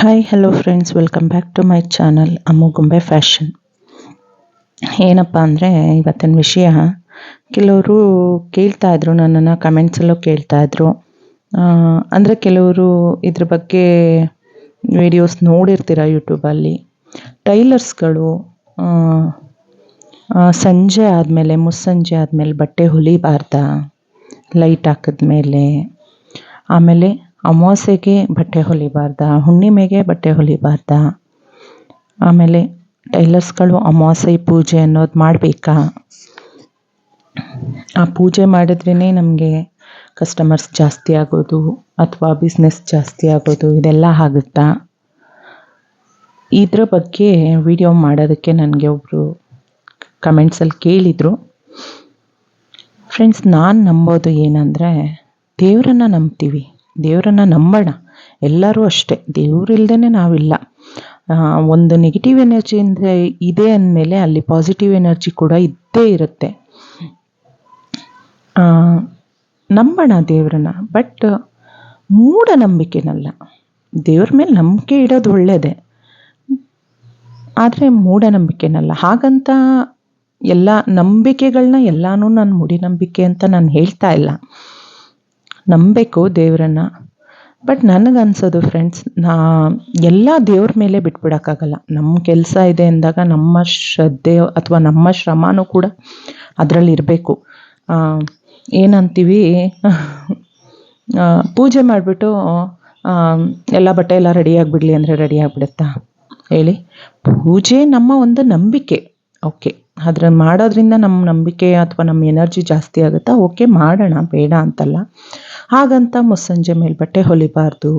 Hi hello friends, welcome back to my channel Ammu Gombe fashion. ಏನಪ್ಪ ಅಂದರೆ ಇವತ್ತಿನ ವಿಷಯ, ಕೆಲವರು ಕೇಳ್ತಾ ಇದ್ರು ನನ್ನನ್ನು, ಕಮೆಂಟ್ಸಲ್ಲೂ ಕೇಳ್ತಾ ಇದ್ರು. ಅಂದರೆ ಕೆಲವರು ಇದ್ರ ಬಗ್ಗೆ ವಿಡಿಯೋಸ್ ನೋಡಿರ್ತೀರ ಯೂಟ್ಯೂಬಲ್ಲಿ. ಟೈಲರ್ಸ್ಗಳು ಸಂಜೆ ಆದಮೇಲೆ, ಮುಸ್ಸಂಜೆ ಆದಮೇಲೆ ಬಟ್ಟೆ ಹೊಲಿಬಾರ್ದಾ ಲೈಟ್ ಹಾಕಿದ್ಮೇಲೆ, ಆಮೇಲೆ ಅಮಾವಾಸ್ಯೆಗೆ ಬಟ್ಟೆ ಹೊಲಿಬಾರ್ದಾ, ಹುಣ್ಣಿಮೆಗೆ ಬಟ್ಟೆ ಹೊಲಿಬಾರ್ದಾ, ಆಮೇಲೆ ಟೈಲರ್ಸ್ಗಳು ಅಮಾವಾಸ್ಯೆ ಪೂಜೆ ಅನ್ನೋದು ಮಾಡಬೇಕಾ, ಆ ಪೂಜೆ ಮಾಡಿದ್ರೇ ನಮಗೆ ಕಸ್ಟಮರ್ಸ್ ಜಾಸ್ತಿ ಆಗೋದು ಅಥವಾ ಬಿಸ್ನೆಸ್ ಜಾಸ್ತಿ ಆಗೋದು, ಇದೆಲ್ಲ ಆಗುತ್ತಾ? ಇದ್ರ ಬಗ್ಗೆ ವಿಡಿಯೋ ಮಾಡೋದಕ್ಕೆ ನನಗೆ ಒಬ್ಬರು ಕಮೆಂಟ್ಸಲ್ಲಿ ಕೇಳಿದರು. ಫ್ರೆಂಡ್ಸ್, ನಾನು ನಂಬೋದು ಏನಂದರೆ, ದೇವರನ್ನು ನಂಬ್ತೀವಿ, ದೇವರನ್ನು ನಂಬೋಣ. ಎಲ್ಲರೂ ಅಷ್ಟೇ, ದೇವರಿಲ್ದೇ ನಾವಿಲ್ಲ. ಒಂದು ನೆಗೆಟಿವ್ ಎನರ್ಜಿ ಅಂದರೆ ಇದೆ ಅಂದಮೇಲೆ ಅಲ್ಲಿ ಪಾಸಿಟಿವ್ ಎನರ್ಜಿ ಕೂಡ ಇದ್ದೇ ಇರುತ್ತೆ. ನಂಬೋಣ ದೇವರನ್ನ, ಬಟ್ ಮೂಢನಂಬಿಕೆನಲ್ಲ. ದೇವ್ರ ಮೇಲೆ ನಂಬಿಕೆ ಇಡೋದು ಒಳ್ಳೆಯದೇ, ಆದರೆ ಮೂಢನಂಬಿಕೆನಲ್ಲ. ಹಾಗಂತ ಎಲ್ಲ ನಂಬಿಕೆಗಳನ್ನ ಎಲ್ಲನೂ ನಾನು ಮೂಢನಂಬಿಕೆ ಅಂತ ನಾನು ಹೇಳ್ತಾ ಇಲ್ಲ. ನಂಬಬೇಕು ದೇವರನ್ನು, ಬಟ್ ನನಗನ್ಸೋದು ಫ್ರೆಂಡ್ಸ್, ಎಲ್ಲ ದೇವ್ರ ಮೇಲೆ ಬಿಟ್ಬಿಡೋಕ್ಕಾಗಲ್ಲ. ನಮ್ಮ ಕೆಲಸ ಇದೆ ಅಂದಾಗ ನಮ್ಮ ಶ್ರದ್ಧೆ ಅಥವಾ ನಮ್ಮ ಶ್ರಮನೂ ಕೂಡ ಅದರಲ್ಲಿ ಇರಬೇಕು. ಏನಂತೀವಿ, ಪೂಜೆ ಮಾಡಿಬಿಟ್ಟು ಎಲ್ಲ ಬಟ್ಟೆ ಎಲ್ಲ ರೆಡಿಯಾಗಿಬಿಡಲಿ ಅಂದರೆ ರೆಡಿ ಆಗಿಬಿಡುತ್ತಾ ಹೇಳಿ? ಪೂಜೆ ನಮ್ಮ ಒಂದು ನಂಬಿಕೆ, ಓಕೆ. ಅದ್ರಲ್ಲಿ ಮಾಡೋದ್ರಿಂದ ನಮ್ಮ ನಂಬಿಕೆ ಅಥವಾ ನಮ್ಮ ಎನರ್ಜಿ ಜಾಸ್ತಿ ಆಗುತ್ತಾ? ಓಕೆ, ಮಾಡೋಣ, ಬೇಡ ಅಂತಲ್ಲ. ಹಾಗಂತ ಮುಸ್ಸಂಜೆ ಮೇಲೆ ಬಟ್ಟೆ ಹೊಲಿಬಾರ್ದು,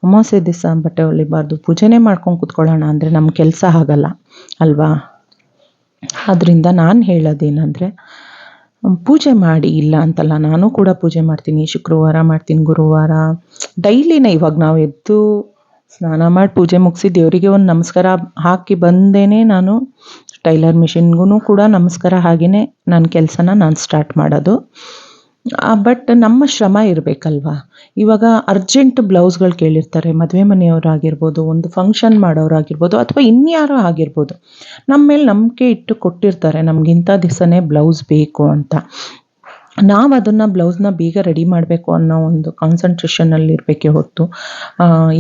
ಅಮಾವಾಸ್ಯೆ ದಿವಸ ಬಟ್ಟೆ ಹೊಲಿಬಾರ್ದು, ಪೂಜೆನೇ ಮಾಡ್ಕೊಂಡು ಕೂತ್ಕೊಳ್ಳೋಣ ಅಂದರೆ ನಮ್ಮ ಕೆಲಸ ಆಗಲ್ಲ ಅಲ್ವಾ? ಅದರಿಂದ ನಾನು ಹೇಳೋದೇನೆಂದರೆ, ಪೂಜೆ ಮಾಡಿ, ಇಲ್ಲ ಅಂತಲ್ಲ, ನಾನು ಕೂಡ ಪೂಜೆ ಮಾಡ್ತೀನಿ. ಶುಕ್ರವಾರ ಮಾಡ್ತೀನಿ, ಗುರುವಾರ, ಡೈಲಿನೇ. ಇವಾಗ ನಾವು ಎದ್ದು ಸ್ನಾನ ಮಾಡಿ ಪೂಜೆ ಮುಗಿಸಿ ದೇವರಿಗೆ ಒಂದು ನಮಸ್ಕಾರ ಹಾಕಿ ಬಂದೇನೆ ನಾನು ಟೈಲರ್ ಮಿಷಿನ್ಗೂ ಕೂಡ ನಮಸ್ಕಾರ ಹಾಗೆಯೇ ನನ್ನ ಕೆಲಸನ ನಾನು ಸ್ಟಾರ್ಟ್ ಮಾಡೋದು. ಬಟ್ ನಮ್ಮ ಶ್ರಮ ಇರಬೇಕಲ್ವಾ? ಇವಾಗ ಅರ್ಜೆಂಟ್ ಬ್ಲೌಸ್ಗಳು ಕೇಳಿರ್ತಾರೆ, ಮದುವೆ ಮನೆಯವರಾಗಿರ್ಬೋದು, ಒಂದು ಫಂಕ್ಷನ್ ಮಾಡೋರಾಗಿರ್ಬೋದು, ಅಥವಾ ಇನ್ಯಾರೋ ಆಗಿರ್ಬೋದು. ನಮ್ಮ ಮೇಲೆ ನಂಬಿಕೆ ಇಟ್ಟು ಕೊಟ್ಟಿರ್ತಾರೆ, ನಮಗಿಂಥ ದಿವಸನೇ ಬ್ಲೌಸ್ ಬೇಕು ಅಂತ. ನಾವು ಅದನ್ನು ಬ್ಲೌಸ್ನ ಬೇಗ ರೆಡಿ ಮಾಡಬೇಕು ಅನ್ನೋ ಒಂದು ಕಾನ್ಸಂಟ್ರೇಷನಲ್ಲಿ ಇರಬೇಕೇ ಹೊರತು,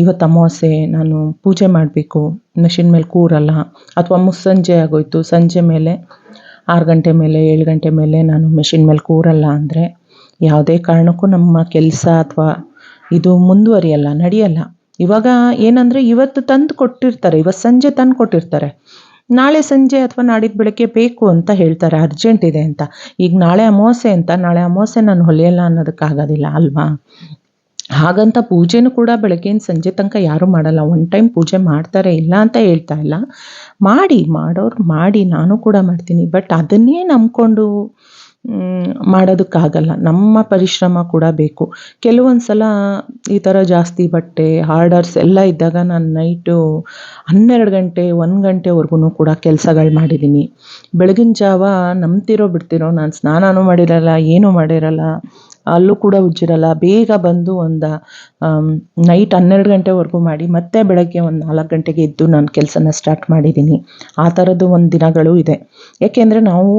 ಇವತ್ತು ಅಮಾವಾಸ್ಯೆ ನಾನು ಪೂಜೆ ಮಾಡಬೇಕು, ಮಿಷಿನ್ ಮೇಲೆ ಕೂರಲ್ಲ, ಅಥವಾ ಮುಸ್ಸಂಜೆ ಆಗೋಯ್ತು, ಸಂಜೆ ಮೇಲೆ 6 ಗಂಟೆ ಮೇಲೆ 7 ಗಂಟೆ ಮೇಲೆ ನಾನು ಮಿಷಿನ್ ಮೇಲೆ ಕೂರಲ್ಲ ಅಂದರೆ ಯಾವುದೇ ಕಾರಣಕ್ಕೂ ನಮ್ಮ ಕೆಲಸ ಅಥವಾ ಇದು ಮುಂದುವರಿಯಲ್ಲ, ನಡೆಯಲ್ಲ. ಇವಾಗ ಏನಂದರೆ, ಇವತ್ತು ತಂದು ಕೊಟ್ಟಿರ್ತಾರೆ, ಇವತ್ತು ಸಂಜೆ ತಂದು ಕೊಟ್ಟಿರ್ತಾರೆ, ನಾಳೆ ಸಂಜೆ ಅಥವಾ ನಾಡಿದ್ದು ಬೆಳಗ್ಗೆ ಬೇಕು ಅಂತ ಹೇಳ್ತಾರೆ, ಅರ್ಜೆಂಟ್ ಇದೆ ಅಂತ. ಈಗ ನಾಳೆ ಅಮಾವಾಸ್ಯೆ ಅಂತ, ನಾಳೆ ಅಮಾವಾಸ್ಯೆ ನಾನು ಹೊಲಿಯಲ್ಲ ಅನ್ನೋದಕ್ಕಾಗೋದಿಲ್ಲ ಅಲ್ವಾ? ಹಾಗಂತ ಪೂಜೆನೂ ಕೂಡ ಬೆಳಗ್ಗೆಯಿಂದ ಸಂಜೆ ತನಕ ಯಾರೂ ಮಾಡಲ್ಲ. ಒನ್ ಟೈಮ್ ಪೂಜೆ ಮಾಡ್ತಾರೆ, ಇಲ್ಲ ಅಂತ ಹೇಳ್ತಾ ಇಲ್ಲ, ಮಾಡಿ, ಮಾಡೋರು ಮಾಡಿ, ನಾನು ಕೂಡ ಮಾಡ್ತೀನಿ. ಬಟ್ ಅದನ್ನೇ ನಂಬ್ಕೊಂಡು ಮಾಡೋದಕ್ಕಾಗಲ್ಲ, ನಮ್ಮ ಪರಿಶ್ರಮ ಕೂಡ ಬೇಕು. ಕೆಲವೊಂದು ಸಲ ಈ ಥರ ಜಾಸ್ತಿ ಬಟ್ಟೆ ಆರ್ಡರ್ಸ್ ಎಲ್ಲ ಇದ್ದಾಗ ನಾನು ನೈಟು 12 ಗಂಟೆ 1 ಗಂಟೆವರೆಗೂ ಕೂಡ ಕೆಲಸಗಳು ಮಾಡಿದ್ದೀನಿ. ಬೆಳಗಿನ ಜಾವ ನಂಬ್ತಿರೋ ಬಿಡ್ತಿರೋ, ನಾನು ಸ್ನಾನನೂ ಮಾಡಿರಲ್ಲ, ಏನೂ ಮಾಡಿರಲ್ಲ, ಅಲ್ಲೂ ಕೂಡ ಉಜ್ಜಿರಲ್ಲ, ಬೇಗ ಬಂದು ಒಂದು ನೈಟ್ 12 ಗಂಟೆವರೆಗೂ ಮಾಡಿ ಮತ್ತೆ ಬೆಳಗ್ಗೆ ಒಂದು 4 ಗಂಟೆಗೆ ಎದ್ದು ನಾನು ಕೆಲಸನ ಸ್ಟಾರ್ಟ್ ಮಾಡಿದ್ದೀನಿ. ಆ ಥರದ್ದು ಒಂದು ದಿನಗಳು ಇದೆ. ಏಕೆಂದರೆ ನಾವು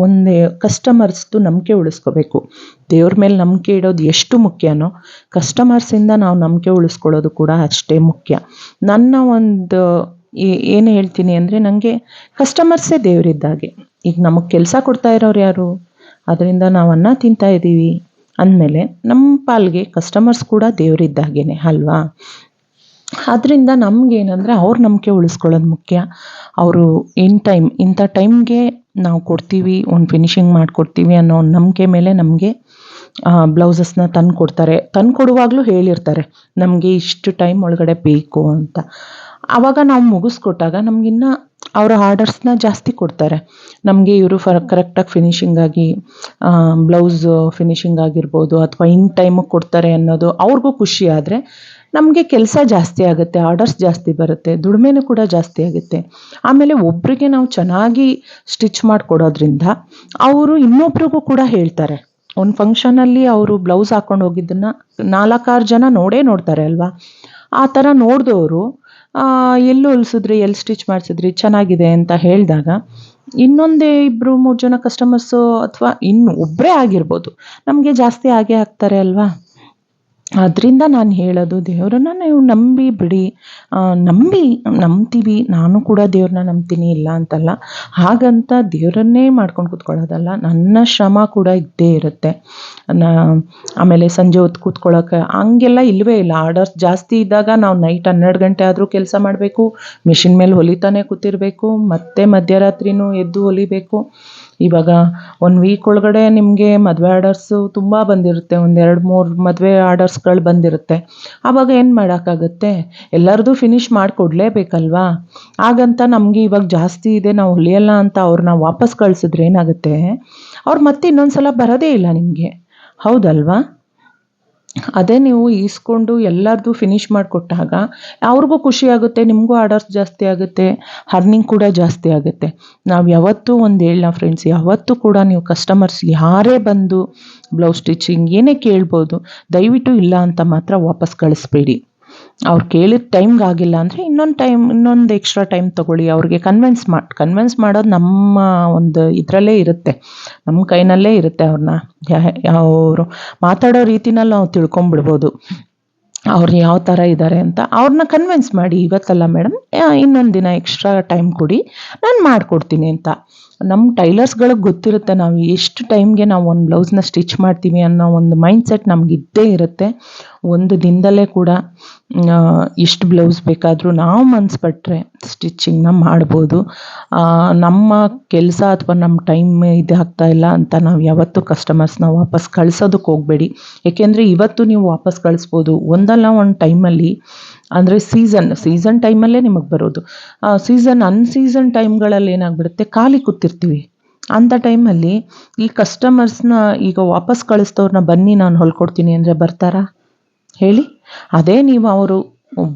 ಒಂದು ಕಸ್ಟಮರ್ಸ್ದು ನಂಬಿಕೆ ಉಳಿಸ್ಕೋಬೇಕು. ದೇವ್ರ ಮೇಲೆ ನಂಬಿಕೆ ಇಡೋದು ಎಷ್ಟು ಮುಖ್ಯನೋ, ಕಸ್ಟಮರ್ಸಿಂದ ನಾವು ನಂಬಿಕೆ ಉಳಿಸ್ಕೊಳ್ಳೋದು ಕೂಡ ಅಷ್ಟೇ ಮುಖ್ಯ. ನನ್ನ ಒಂದು ಏನು ಹೇಳ್ತೀನಿ ಅಂದರೆ, ನನಗೆ ಕಸ್ಟಮರ್ಸೇ ದೇವರಿದ್ದಾಗೆ. ಈಗ ನಮಗೆ ಕೆಲಸ ಕೊಡ್ತಾ ಇರೋರು ಯಾರು? ಅದರಿಂದ ನಾವು ಅನ್ನ ತಿಂತಾ ಇದ್ದೀವಿ ಅಂದಮೇಲೆ ನಮ್ಮ ಪಾಲಿಗೆ ಕಸ್ಟಮರ್ಸ್ ಕೂಡ ದೇವರಿದ್ದಾಗೇನೆ ಅಲ್ವಾ? ಅದರಿಂದ ನಮಗೇನೆಂದರೆ, ಅವ್ರ ನಂಬಿಕೆ ಉಳಿಸ್ಕೊಳ್ಳೋದು ಮುಖ್ಯ. ಅವರು ಇಂಥ ಟೈಮ್ಗೆ ನಾವು ಕೊಡ್ತೀವಿ, ಒಂದು ಫಿನಿಶಿಂಗ್ ಮಾಡಿಕೊಡ್ತೀವಿ ಅನ್ನೋ ಒಂದು ನಂಬಿಕೆ ಮೇಲೆ ನಮಗೆ ಬ್ಲೌಸಸ್ನ ತಂದು ಕೊಡ್ತಾರೆ. ತಂದು ಕೊಡುವಾಗಲೂ ಹೇಳಿರ್ತಾರೆ, ನಮಗೆ ಇಷ್ಟು ಟೈಮ್ ಒಳಗಡೆ ಬೇಕು ಅಂತ. ಆವಾಗ ನಾವು ಮುಗಿಸ್ಕೊಟ್ಟಾಗ ನಮಗಿನ್ನ ಅವರ ಆರ್ಡರ್ಸ್ನ ಜಾಸ್ತಿ ಕೊಡ್ತಾರೆ. ನಮಗೆ ಇವರು ಕರೆಕ್ಟಾಗಿ ಫಿನಿಶಿಂಗ್ ಆಗಿ ಬ್ಲೌಸ್ ಫಿನಿಶಿಂಗ್ ಆಗಿರ್ಬೋದು, ಅಥವಾ ಇನ್ ಟೈಮಿಗೆ ಕೊಡ್ತಾರೆ ಅನ್ನೋದು ಅವ್ರಿಗೂ ಖುಷಿ ಆದರೆ ನಮಗೆ ಕೆಲಸ ಜಾಸ್ತಿ ಆಗುತ್ತೆ, ಆರ್ಡರ್ಸ್ ಜಾಸ್ತಿ ಬರುತ್ತೆ, ದುಡಿಮೆನೂ ಕೂಡ ಜಾಸ್ತಿ ಆಗುತ್ತೆ. ಆಮೇಲೆ ಒಬ್ಬರಿಗೆ ನಾವು ಚೆನ್ನಾಗಿ ಸ್ಟಿಚ್ ಮಾಡಿಕೊಡೋದ್ರಿಂದ ಅವರು ಇನ್ನೊಬ್ರಿಗೂ ಕೂಡ ಹೇಳ್ತಾರೆ. ಒಂದು ಫಂಕ್ಷನಲ್ಲಿ ಅವರು ಬ್ಲೌಸ್ ಹಾಕ್ಕೊಂಡು ಹೋಗಿದ್ದನ್ನು 4-6 ಜನ ನೋಡ್ತಾರೆ ಅಲ್ವಾ? ಆ ಥರ ನೋಡಿದವರು ಎಲ್ಲಿ ಹೊಲಿಸಿದ್ರಿ, ಎಲ್ಲಿ ಸ್ಟಿಚ್ ಮಾಡಿಸಿದ್ರಿ, ಚೆನ್ನಾಗಿದೆ ಅಂತ ಹೇಳಿದಾಗ ಇನ್ನೊಂದೇ 2-3 ಜನ ಕಸ್ಟಮರ್ಸು ಅಥವಾ ಇನ್ನು ಒಬ್ಬರೇ ಆಗಿರ್ಬೋದು, ನಮಗೆ ಜಾಸ್ತಿ ಆಗೇ ಆಗ್ತಾರೆ ಅಲ್ವಾ. ಅದರಿಂದ ನಾನು ಹೇಳೋದು, ದೇವರನ್ನ ನೀವು ನಂಬಿ ಬಿಡಿ. ನಂಬ್ತೀವಿ, ನಾನು ಕೂಡ ದೇವ್ರನ್ನ ನಂಬ್ತೀನಿ, ಇಲ್ಲ ಅಂತಲ್ಲ. ಹಾಗಂತ ದೇವರನ್ನೇ ಮಾಡ್ಕೊಂಡು ಕೂತ್ಕೊಳ್ಳೋದಲ್ಲ, ನನ್ನ ಶ್ರಮ ಕೂಡ ಇದ್ದೇ ಇರುತ್ತೆ. ಆಮೇಲೆ ಸಂಜೆ ಹೊತ್ತು ಕೂತ್ಕೊಳ್ಳೋಕೆ ಹಂಗೆಲ್ಲ ಇಲ್ಲವೇ ಇಲ್ಲ. ಆರ್ಡರ್ಸ್ ಜಾಸ್ತಿ ಇದ್ದಾಗ ನಾವು ನೈಟ್ 12 ಗಂಟೆ ಆದರೂ ಕೆಲಸ ಮಾಡಬೇಕು, ಮಿಷಿನ್ ಮೇಲೆ ಹೊಲಿತಾನೆ ಕೂತಿರಬೇಕು, ಮತ್ತೆ ಮಧ್ಯರಾತ್ರಿನೂ ಎದ್ದು ಹೊಲಿಬೇಕು. ಇವಾಗ 1 ವೀಕ್ ಒಳಗಡೆ ನಿಮಗೆ ಮದುವೆ ಆರ್ಡರ್ಸು ತುಂಬ ಬಂದಿರುತ್ತೆ, 1-2-3 ಮದುವೆ ಆರ್ಡರ್ಸ್ಗಳು ಬಂದಿರುತ್ತೆ. ಆವಾಗ ಏನು ಮಾಡೋಕ್ಕಾಗುತ್ತೆ, ಎಲ್ಲರದು ಫಿನಿಷ್ ಮಾಡಿಕೊಡ್ಲೇಬೇಕಲ್ವಾ. ಹಾಗಂತ ನಮಗೆ ಇವಾಗ ಜಾಸ್ತಿ ಇದೆ, ನಾವು ಹೊಲಿಯಲ್ಲ ಅಂತ ಅವ್ರನ್ನ ವಾಪಸ್ ಕಳಿಸಿದ್ರೆ ಏನಾಗುತ್ತೆ, ಅವ್ರು ಮತ್ತೆ ಇನ್ನೊಂದು ಸಲ ಬರೋದೇ ಇಲ್ಲ ನಿಮಗೆ, ಹೌದಲ್ವಾ. ಅದೇ ನೀವು ಈಸ್ಕೊಂಡು ಎಲ್ಲರದು ಫಿನಿಷ್ ಮಾಡಿಕೊಟ್ಟಾಗ ಅವ್ರಿಗೂ ಖುಷಿ ಆಗುತ್ತೆ, ನಿಮಗೂ ಆರ್ಡರ್ಸ್ ಜಾಸ್ತಿ ಆಗುತ್ತೆ, ಅರ್ನಿಂಗ್ ಕೂಡ ಜಾಸ್ತಿ ಆಗುತ್ತೆ. ನಾವು ಯಾವತ್ತೂ ಒಂದು ಹೇಳೋಣ ಫ್ರೆಂಡ್ಸ್, ಯಾವತ್ತೂ ಕೂಡ ನೀವು ಕಸ್ಟಮರ್ಸ್ ಯಾರೇ ಬಂದು ಬ್ಲೌಸ್ ಸ್ಟಿಚಿಂಗ್ ಏನೇ ಕೇಳ್ಬೋದು, ದಯವಿಟ್ಟು ಇಲ್ಲ ಅಂತ ಮಾತ್ರ ವಾಪಸ್ ಕಳಿಸ್ಬೇಡಿ. ಅವ್ರು ಕೇಳಿದ ಟೈಮ್ಗೆ ಆಗಿಲ್ಲ ಅಂದರೆ ಇನ್ನೊಂದು ಎಕ್ಸ್ಟ್ರಾ ಟೈಮ್ ತೊಗೊಳ್ಳಿ. ಅವ್ರಿಗೆ ಕನ್ವಿನ್ಸ್ ಮಾಡೋದು ನಮ್ಮ ಒಂದು ಇದರಲ್ಲೇ ಇರುತ್ತೆ, ನಮ್ಮ ಕೈನಲ್ಲೇ ಇರುತ್ತೆ. ಅವರು ಮಾತಾಡೋ ರೀತಿನಲ್ಲಿ ನಾವು ತಿಳ್ಕೊಂಬಿಡ್ಬೋದು ಅವ್ರು ಯಾವ ಥರ ಇದ್ದಾರೆ ಅಂತ. ಅವ್ರನ್ನ ಕನ್ವಿನ್ಸ್ ಮಾಡಿ, ಇವತ್ತಲ್ಲ ಮೇಡಮ್, ಇನ್ನೊಂದು ದಿನ ಎಕ್ಸ್ಟ್ರಾ ಟೈಮ್ ಕೊಡಿ, ನಾನು ಮಾಡಿಕೊಡ್ತೀನಿ ಅಂತ. ನಮ್ಮ ಟೈಲರ್ಸ್ಗಳಿಗೆ ಗೊತ್ತಿರುತ್ತೆ ನಾವು ಎಷ್ಟು ಟೈಮ್ಗೆ ನಾವು ಒಂದು ಬ್ಲೌಸ್ನ ಸ್ಟಿಚ್ ಮಾಡ್ತೀವಿ ಅನ್ನೋ ಒಂದು ಮೈಂಡ್ಸೆಟ್ ನಮಗಿದ್ದೇ ಇರುತ್ತೆ. ಒಂದು ದಿನದಲ್ಲೇ ಕೂಡ ಎಷ್ಟು ಬ್ಲೌಸ್ ಬೇಕಾದರೂ ನಾವು ಮನಸ್ಸು ಪಟ್ಟರೆ ಸ್ಟಿಚಿಂಗ್ನ ಮಾಡ್ಬೋದು. ನಮ್ಮ ಕೆಲಸ ಅಥವಾ ನಮ್ಮ ಟೈಮ್ ಇದಾಗ್ತಾ ಇಲ್ಲ ಅಂತ ನಾವು ಯಾವತ್ತೂ ಕಸ್ಟಮರ್ಸ್ನ ವಾಪಸ್ ಕಳ್ಸೋದಕ್ಕೆ ಹೋಗಬೇಡಿ. ಏಕೆಂದರೆ ಇವತ್ತು ನೀವು ವಾಪಸ್ ಕಳಿಸ್ಬೋದು, ಒಂದಲ್ಲ ಒಂದು ಟೈಮಲ್ಲಿ, ಅಂದರೆ ಸೀಸನ್ ಟೈಮಲ್ಲೇ ನಿಮಗೆ ಬರೋದು. ಅನ್ಸೀಸನ್ ಟೈಮ್ಗಳಲ್ಲಿ ಏನಾಗ್ಬಿಡುತ್ತೆ, ಖಾಲಿ ಕೂತಿರ್ತೀವಿ. ಅಂಥ ಟೈಮಲ್ಲಿ ಈ ಕಸ್ಟಮರ್ಸ್ನ ಈಗ ವಾಪಸ್ ಕಳಿಸ್ತವ್ರನ್ನ ಬನ್ನಿ ನಾನು ಹೊಲ್ಕೊಡ್ತೀನಿ ಅಂದರೆ ಬರ್ತಾರಾ ಹೇಳಿ. ಅದೇ ನೀವು ಅವರು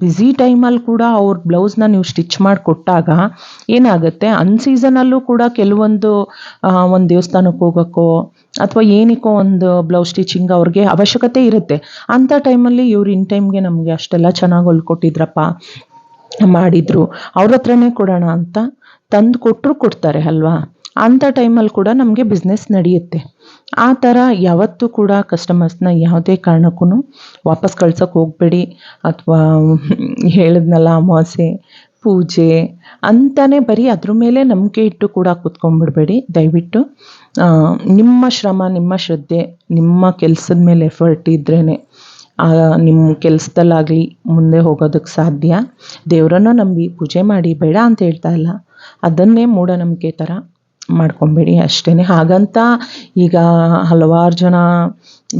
ಬ್ಯುಸಿ ಟೈಮಲ್ಲಿ ಕೂಡ ಅವ್ರ ಬ್ಲೌಸ್ನ ನೀವು ಸ್ಟಿಚ್ ಮಾಡಿಕೊಟ್ಟಾಗ ಏನಾಗುತ್ತೆ, ಅನ್ಸೀಸನಲ್ಲೂ ಕೂಡ ಕೆಲವೊಂದು ಒಂದು ದೇವಸ್ಥಾನಕ್ಕೆ ಹೋಗೋಕ್ಕೋ ಅಥವಾ ಏನಕ್ಕೋ ಒಂದು ಬ್ಲೌಸ್ ಸ್ಟಿಚಿಂಗ್ ಅವ್ರಿಗೆ ಅವಶ್ಯಕತೆ ಇರುತ್ತೆ. ಅಂಥ ಟೈಮಲ್ಲಿ ಇವ್ರು ಇನ್ ಟೈಮ್ಗೆ ನಮಗೆ ಅಷ್ಟೆಲ್ಲ ಚೆನ್ನಾಗಿ ಹೊಲ್ಕೊಟ್ಟಿದ್ರಪ್ಪ, ಮಾಡಿದರು, ಅವ್ರ ಹತ್ರನೇ ಕೊಡೋಣ ಅಂತ ತಂದು ಕೊಡ್ತಾರೆ ಅಲ್ವಾ. ಅಂಥ ಟೈಮಲ್ಲಿ ಕೂಡ ನಮಗೆ ಬಿಸ್ನೆಸ್ ನಡೆಯುತ್ತೆ. ಆ ಥರ ಯಾವತ್ತೂ ಕೂಡ ಕಸ್ಟಮರ್ಸ್ನ ಯಾವುದೇ ಕಾರಣಕ್ಕೂ ವಾಪಸ್ ಕಳ್ಸೋಕ್ಕೆ ಹೋಗಬೇಡಿ. ಅಥವಾ ಹೇಳಿದ್ನಲ್ಲ, ಅಮಾವಾಸ್ಯೆ ಪೂಜೆ ಅಂತಲೇ ಬರೀ ಅದ್ರ ಮೇಲೆ ನಂಬಿಕೆ ಇಟ್ಟು ಕೂಡ ಕೂತ್ಕೊಂಡ್ಬಿಡ್ಬೇಡಿ. ದಯವಿಟ್ಟು ನಿಮ್ಮ ಶ್ರಮ, ನಿಮ್ಮ ಶ್ರದ್ಧೆ, ನಿಮ್ಮ ಕೆಲಸದ ಮೇಲೆ ಎಫರ್ಟ್ ಇದ್ರೇ ನಿಮ್ಮ ಕೆಲಸದಲ್ಲಾಗಲಿ ಮುಂದೆ ಹೋಗೋದಕ್ಕೆ ಸಾಧ್ಯ. ದೇವರನ್ನು ನಂಬಿ ಪೂಜೆ ಮಾಡಿ, ಬೇಡ ಅಂತ ಹೇಳ್ತಾ ಇಲ್ಲ, ಅದನ್ನೇ ಮೂಢನಂಬಿಕೆ ಥರ ಮಾಡ್ಕೊಬೇಡಿ ಅಷ್ಟೇ. ಹಾಗಂತ ಈಗ ಹಲವಾರು ಜನ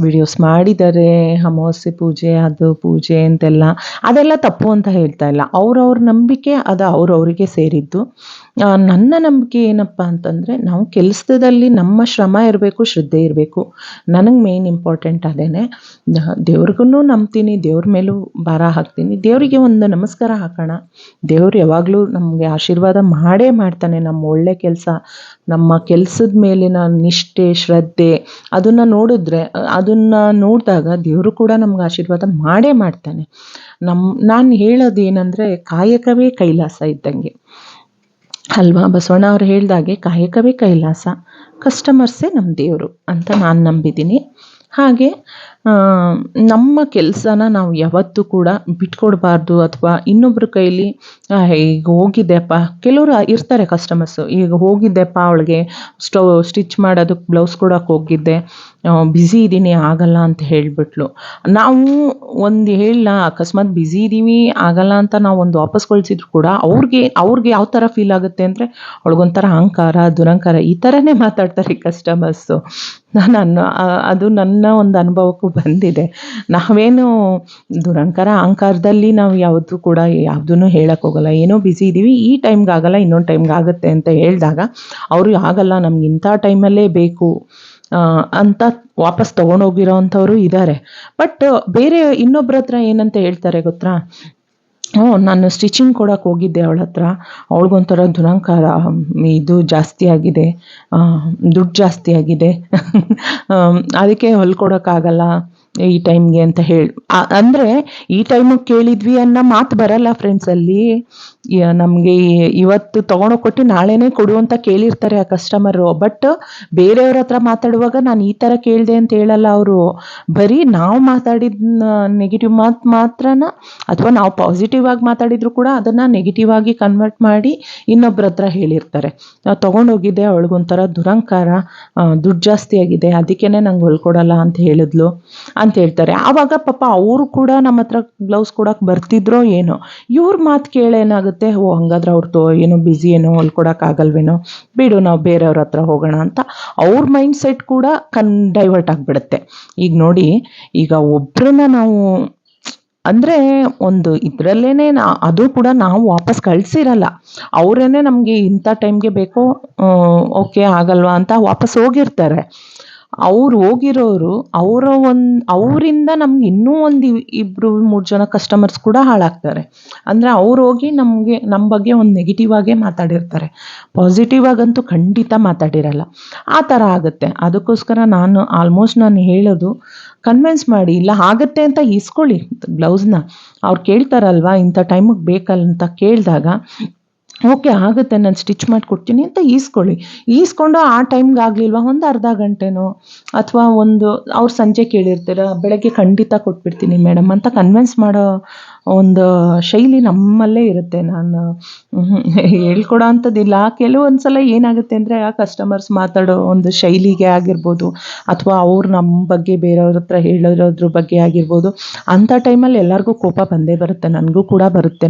ವಿಡಿಯೋಸ್ ಮಾಡಿದ್ದಾರೆ, ಅಮಾವಾಸ್ಯೆ ಪೂಜೆ, ಅದು ಪೂಜೆ ಅಂತೆಲ್ಲ, ಅದೆಲ್ಲ ತಪ್ಪು ಅಂತ ಹೇಳ್ತಾ ಇಲ್ಲ. ಅವ್ರವ್ರ ನಂಬಿಕೆ ಅದು ಅವ್ರವರಿಗೆ ಸೇರಿದ್ದು. ನನ್ನ ನಂಬಿಕೆ ಏನಪ್ಪ ಅಂತಂದರೆ, ನಾವು ಕೆಲಸದಲ್ಲಿ ನಮ್ಮ ಶ್ರಮ ಇರಬೇಕು, ಶ್ರದ್ಧೆ ಇರಬೇಕು. ನನಗೆ ಮೇನ್ ಇಂಪಾರ್ಟೆಂಟ್ ಅದೇನೆ. ದೇವ್ರಿಗೂ ನಂಬ್ತೀನಿ, ದೇವ್ರ ಮೇಲೂ ಭಾರ ಹಾಕ್ತೀನಿ. ದೇವರಿಗೆ ಒಂದು ನಮಸ್ಕಾರ ಹಾಕೋಣ. ದೇವ್ರು ಯಾವಾಗಲೂ ನಮಗೆ ಆಶೀರ್ವಾದ ಮಾಡೇ ಮಾಡ್ತಾನೆ. ನಮ್ಮ ಒಳ್ಳೆ ಕೆಲಸ, ನಮ್ಮ ಕೆಲಸದ ಮೇಲಿನ ನಿಷ್ಠೆ, ಶ್ರದ್ಧೆ, ಅದನ್ನು ನೋಡಿದಾಗ ದೇವರು ಕೂಡ ನಮ್ಗೆ ಆಶೀರ್ವಾದ ಮಾಡೇ ಮಾಡ್ತಾನೆ. ನಾನು ಹೇಳೋದು ಏನಂದರೆ, ಕಾಯಕವೇ ಕೈಲಾಸ ಇದ್ದಂಗೆ ಅಲ್ವಾ. ಬಸವಣ್ಣ ಅವ್ರು ಹೇಳ್ದಾಗೆ ಕಾಯಕವೇ ಕೈಲಾಸ, ಕಸ್ಟಮರ್ಸೇ ನಮ್ಮ ದೇವರು ಅಂತ ನಾನು ನಂಬಿದ್ದೀನಿ. ಹಾಗೆ ನಮ್ಮ ಕೆಲಸನ ನಾವು ಯಾವತ್ತೂ ಕೂಡ ಬಿಟ್ಕೊಡ್ಬಾರ್ದು. ಅಥವಾ ಇನ್ನೊಬ್ಬರ ಕೈಲಿ ಈಗ ಹೋಗಿದ್ದೆಪ್ಪ, ಕೆಲವರು ಇರ್ತಾರೆ ಕಸ್ಟಮರ್ಸು, ಈಗ ಹೋಗಿದ್ದೆಪ್ಪ ಅವಳಿಗೆ ಸ್ಟಿಚ್ ಮಾಡೋದಕ್ಕೆ ಬ್ಲೌಸ್ ಕೊಡೋಕೆ ಹೋಗಿದ್ದೆ, ಬ್ಯುಸಿ ಇದ್ದೀನಿ ಆಗಲ್ಲ ಅಂತ ಹೇಳಿಬಿಟ್ಲು. ನಾವು ಒಂದು ಅಕಸ್ಮಾತ್ ಬ್ಯುಸಿ ಇದ್ದೀವಿ ಆಗಲ್ಲ ಅಂತ ನಾವು ಒಂದು ವಾಪಸ್ ಕಳಿಸಿದ್ರು ಕೂಡ ಅವ್ರಿಗೆ ಯಾವ ಥರ ಫೀಲ್ ಆಗುತ್ತೆ ಅಂದರೆ, ಅವಳಿಗೊಂಥರ ಅಹಂಕಾರ, ದುರಂಕಾರ, ಈ ಥರನೇ ಮಾತಾಡ್ತಾರೆ ಕಸ್ಟಮರ್ಸು. ಅದು ನನ್ನ ಒಂದು ಅನುಭವಕ್ಕೂ ಬಂದಿದೆ. ನಾವೇನು ದುರಂಕಾರ, ಅಹಂಕಾರದಲ್ಲಿ ನಾವು ಯಾವುದೂ ಹೇಳಕ್ಕೆ ಹೋಗಲ್ಲ. ಏನೋ ಬ್ಯುಸಿ ಇದ್ದೀವಿ, ಈ ಟೈಮ್ಗೆ ಆಗಲ್ಲ, ಇನ್ನೊಂದು ಟೈಮ್ಗೆ ಆಗುತ್ತೆ ಅಂತ ಹೇಳಿದಾಗ ಅವರು ಆಗಲ್ಲ, ನಮ್ಗೆ ಇಂಥ ಟೈಮಲ್ಲೇ ಬೇಕು ಅಂತ ವಾಪಸ್ ತೊಗೊಂಡೋಗಿರೋ ಅಂಥವರು ಇದ್ದಾರೆ. ಬಟ್ ಬೇರೆ ಇನ್ನೊಬ್ಬರ ಹತ್ರ ಏನಂತ ಹೇಳ್ತಾರೆ ಗೊತ್ತಾ, ನಾನು ಸ್ಟಿಚಿಂಗ್ ಕೊಡೋಕೆ ಹೋಗಿದ್ದೆ ಅವಳ ಹತ್ರ, ಅವಳಿಗೊಂಥರ ದುರಂಕಾರ, ಇದು ಜಾಸ್ತಿ ಆಗಿದೆ, ದುಡ್ಡು ಜಾಸ್ತಿ ಆಗಿದೆ, ಅದಕ್ಕೆ ಹೊಲ್ಕೊಡೋಕ್ಕಾಗಲ್ಲ ಈ ಟೈಮ್ಗೆ ಅಂತ ಹೇಳಿ ಅಂದರೆ ಈ ಟೈಮಿಗೆ ಕೇಳಿದ್ವಿ ಅನ್ನೋ ಮಾತು ಬರಲ್ಲ ಫ್ರೆಂಡ್ಸ್ ಅಲ್ಲಿ. ನಮಗೆ ಇವತ್ತು ತೊಗೊಂಡೋಗಿ ಕೊಟ್ಟು ನಾಳೆನೇ ಕೊಡು ಅಂತ ಕೇಳಿರ್ತಾರೆ ಆ ಕಸ್ಟಮರು. ಬಟ್ ಬೇರೆಯವ್ರ ಹತ್ರ ಮಾತಾಡುವಾಗ ನಾನು ಈ ಥರ ಕೇಳಿದೆ ಅಂತ ಹೇಳಲ್ಲ ಅವರು. ಬರೀ ನಾವು ಮಾತಾಡಿದ ನೆಗೆಟಿವ್ ಮಾತು ಮಾತ್ರನ, ಅಥವಾ ನಾವು ಪಾಸಿಟಿವ್ ಆಗಿ ಮಾತಾಡಿದ್ರು ಕೂಡ ಅದನ್ನು ನೆಗೆಟಿವ್ ಆಗಿ ಕನ್ವರ್ಟ್ ಮಾಡಿ ಇನ್ನೊಬ್ಬರ ಹತ್ರ ಹೇಳಿರ್ತಾರೆ. ತೊಗೊಂಡೋಗಿದ್ದೆ, ಅವಳಿಗೊಂಥರ ದುರಂಕಾರ, ದುಡ್ಡು ಜಾಸ್ತಿ ಆಗಿದೆ, ಅದಕ್ಕೇ ನಂಗೆ ಹೊಲ್ಕೊಡಲ್ಲ ಅಂತ ಹೇಳಿದ್ಲು ಅಂತ ಹೇಳ್ತಾರೆ. ಆವಾಗ ಪಾಪ ಅವರು ಕೂಡ ನಮ್ಮ ಹತ್ರ ಬ್ಲೌಸ್ ಕೊಡೋಕೆ ಬರ್ತಿದ್ರೋ ಏನೋ, ಇವ್ರ ಮಾತು ಕೇಳೇನಾಗುತ್ತೆ, ಓ ಹಂಗಾದ್ರೆ ಅವ್ರದ್ದು ಏನೋ ಬ್ಯುಸಿ, ಏನೋ ಹೊಲ್ಕೊಡೋಕ್ಕಾಗಲ್ವೇನೋ, ಬಿಡು ನಾವು ಬೇರೆಯವ್ರ ಹತ್ರ ಹೋಗೋಣ ಅಂತ ಅವ್ರ ಮೈಂಡ್ ಸೆಟ್ ಕೂಡ ಡೈವರ್ಟ್ ಆಗಿಬಿಡುತ್ತೆ. ಈಗ ನೋಡಿ, ಈಗ ಒಬ್ಬರನ್ನ ನಾವು ಅಂದರೆ ಒಂದು ಇದರಲ್ಲೇ ಅದು ಕೂಡ ನಾವು ವಾಪಸ್ ಕಳಿಸಿರಲ್ಲ, ಅವರೇನೆ ನಮಗೆ ಇಂಥ ಟೈಮ್ಗೆ ಬೇಕೋ ಓಕೆ ಆಗಲ್ವಾ ಅಂತ ವಾಪಸ್ ಹೋಗಿರ್ತಾರೆ. ಅವ್ರು ಹೋಗಿರೋರು ಅವರಿಂದ ನಮ್ಗೆ ಇನ್ನೂ ಒಂದು ಇಬ್ಬರು 3 ಜನ ಕಸ್ಟಮರ್ಸ್ ಕೂಡ ಹಾಳಾಗ್ತಾರೆ. ಅಂದರೆ ಅವ್ರು ಹೋಗಿ ನಮ್ಮ ಬಗ್ಗೆ ಒಂದು ನೆಗೆಟಿವ್ ಆಗೇ ಮಾತಾಡಿರ್ತಾರೆ, ಪಾಸಿಟಿವ್ ಆಗಂತೂ ಖಂಡಿತ ಮಾತಾಡಿರಲ್ಲ. ಆ ಥರ ಆಗುತ್ತೆ. ಅದಕ್ಕೋಸ್ಕರ ನಾನು ಹೇಳೋದು, ಕನ್ವಿನ್ಸ್ ಮಾಡಿ, ಇಲ್ಲ ಆಗುತ್ತೆ ಅಂತ ಇಸ್ಕೊಳ್ಳಿ ಬ್ಲೌಸ್ನ. ಅವ್ರು ಕೇಳ್ತಾರಲ್ವಾ ಇಂಥ ಟೈಮಿಗೆ ಬೇಕಂತ ಕೇಳಿದಾಗ, ಓಕೆ ಆಗುತ್ತೆ ನಾನು ಸ್ಟಿಚ್ ಮಾಡಿಕೊಡ್ತೀನಿ ಅಂತ ಈಸ್ಕೊಂಡು ಆ ಟೈಮ್ಗೆ ಆಗಲಿಲ್ವಾ ಒಂದು ಅರ್ಧ ಗಂಟೆನೋ, ಅಥವಾ ಅವ್ರು ಸಂಜೆ ಕೇಳಿರ್ತೀರ, ಬೆಳಗ್ಗೆ ಖಂಡಿತ ಕೊಟ್ಬಿಡ್ತೀನಿ ಮೇಡಮ್ ಅಂತ ಕನ್ವಿನ್ಸ್ ಮಾಡೋ ಒಂದು ಶೈಲಿ ನಮ್ಮಲ್ಲೇ ಇರುತ್ತೆ. ನಾನು ಹೇಳ್ಕೊಡೋ ಅಂಥದ್ದಿಲ್ಲ. ಕೆಲವೊಂದು ಸಲ ಏನಾಗುತ್ತೆ ಅಂದರೆ ಆ ಕಸ್ಟಮರ್ಸ್ ಮಾತಾಡೋ ಒಂದು ಶೈಲಿಗೆ ಆಗಿರ್ಬೋದು, ಅಥವಾ ಅವ್ರು ನಮ್ಮ ಬಗ್ಗೆ ಬೇರೆಯವ್ರ ಹತ್ರ ಹೇಳಿರೋದ್ರ ಬಗ್ಗೆ ಆಗಿರ್ಬೋದು, ಅಂಥ ಟೈಮಲ್ಲಿ ಎಲ್ಲರಿಗೂ ಕೋಪ ಬಂದೇ ಬರುತ್ತೆ. ನನಗೂ ಕೂಡ ಬರುತ್ತೆ.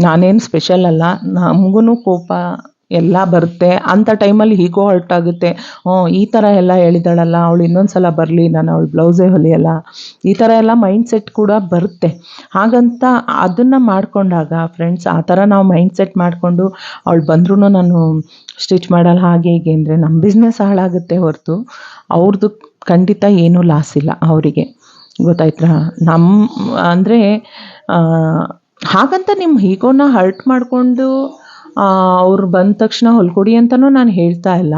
ನಾನೇನು ಸ್ಪೆಷಲ್ ಅಲ್ಲ, ನಮಗೂ ಕೋಪ ಎಲ್ಲ ಬರುತ್ತೆ. ಅಂಥ ಟೈಮಲ್ಲಿ ಹೀಗೋ ಹರ್ಟ್ ಆಗುತ್ತೆ. ಈ ಥರ ಎಲ್ಲ ಹೇಳಿದಾಳಲ್ಲ, ಅವಳು ಇನ್ನೊಂದು ಸಲ ಬರಲಿ, ನಾನು ಅವಳು ಬ್ಲೌಸೇ ಹೊಲಿಯಲ್ಲ, ಈ ಥರ ಎಲ್ಲ ಮೈಂಡ್ ಸೆಟ್ ಕೂಡ ಬರುತ್ತೆ. ಹಾಗಂತ ಅದನ್ನು ಮಾಡಿಕೊಂಡಾಗ ಫ್ರೆಂಡ್ಸ್, ಆ ಥರ ನಾವು ಮೈಂಡ್ ಸೆಟ್ ಮಾಡಿಕೊಂಡು ಅವಳು ಬಂದ್ರೂ ನಾನು ಸ್ಟಿಚ್ ಮಾಡಲ್ಲ ಹಾಗೆ ಹೀಗೆ ಅಂದರೆ ನಮ್ಮ ಬಿಸ್ನೆಸ್ ಹಾಳಾಗುತ್ತೆ ಹೊರತು ಅವ್ರದ್ದು ಖಂಡಿತ ಏನೂ ಲಾಸ್ ಇಲ್ಲ ಅವರಿಗೆ. ಗೊತ್ತಾಯ್ತಾ? ಅಂದರೆ ಹಾಗಂತ ನಿಮ್ಮ ಈಗೋನ ಹರ್ಟ್ ಮಾಡಿಕೊಂಡು ಅವ್ರು ಬಂದ ತಕ್ಷಣ ಹೊಲ್ಕೊಡಿ ಅಂತಲೂ ನಾನು ಹೇಳ್ತಾ ಇಲ್ಲ.